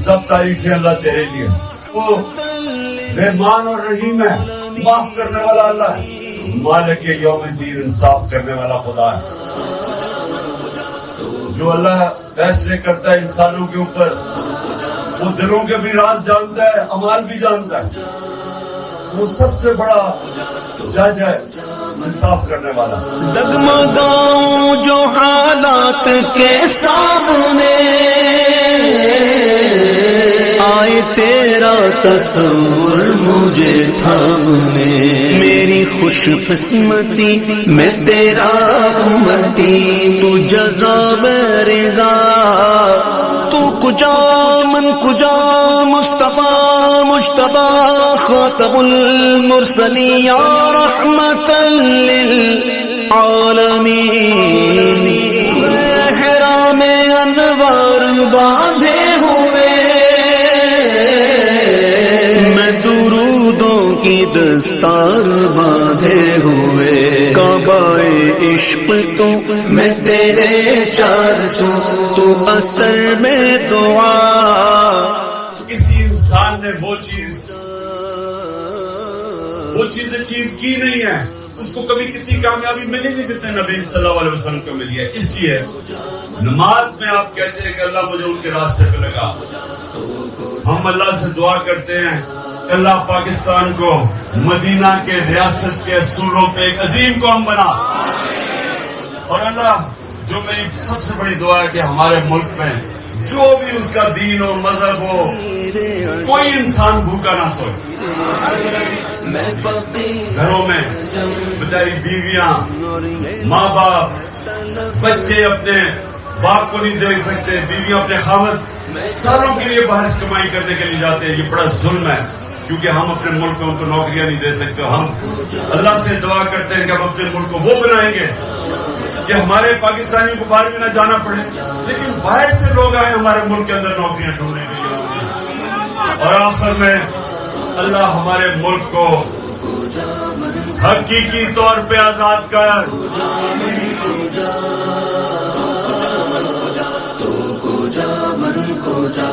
سب تعریفیں اللہ تیرے لیے. وہ رحمان اور رحیم ہے, معاف کرنے والا اللہ ہے, مالک یوم الدین انصاف کرنے والا خدا ہے. جو اللہ فیصلے کرتا ہے انسانوں کے اوپر, وہ دلوں کے بھی راز جانتا ہے, اعمال بھی جانتا ہے. وہ سب سے بڑا جج ہے, انصاف کرنے والا. ڈگمگاؤں جو حالات کے سامنے, آئے تیرا تصور مجھے تھامنے. میری خوش قسمتی میں تیرا امتی, تو جزا میں رضا. تو کجا من کجا مصطفیٰ مجتبی خاتم المرسلین یا رحمت للعالمین. احرام انوار باندھے ہوئے میں درودوں کی دستار باندھے ہوئے. کعبہ عشق تو میں تیرے چار سو, تو اثر میں دعا. کسی انسان نے وہ چیز اچیو کی نہیں ہے, اس کو کبھی کتنی کامیابی ملے گی جتنے نبی صلی اللہ علیہ وسلم کو ملی ہے. اس لیے نماز میں آپ کہتے ہیں کہ اللہ مجھے ان کے راستے پہ لگا. ہم اللہ سے دعا کرتے ہیں اللہ پاکستان کو مدینہ کے ریاست کے اصولوں پہ ایک عظیم قوم بنا. اور اللہ, جو میری سب سے بڑی دعا ہے کہ ہمارے ملک میں جو بھی اس کا دین اور مذہب ہو, کوئی انسان بھوکا نہ سوئے. گھروں میں بیچاری بیویاں, ماں باپ, بچے اپنے باپ کو نہیں دیکھ سکتے, بیویاں اپنے خاوند, سالوں کے لیے باہر کمائی کرنے کے لیے جاتے ہیں. یہ بڑا ظلم ہے, کیونکہ ہم اپنے ملک میں ان کو نوکریاں نہیں دے سکتے. ہم اللہ سے دعا کرتے ہیں کہ ہم اپنے ملک کو وہ بنائیں گے کہ ہمارے پاکستانیوں کو باہر بھی نہ جانا پڑے, لیکن باہر سے لوگ آئے ہمارے ملک کے اندر نوکریاں ڈھونڈنے کے لیے. اور آخر میں اللہ ہمارے ملک کو حقیقی طور پہ آزاد کر. تو کو جا من کو جا.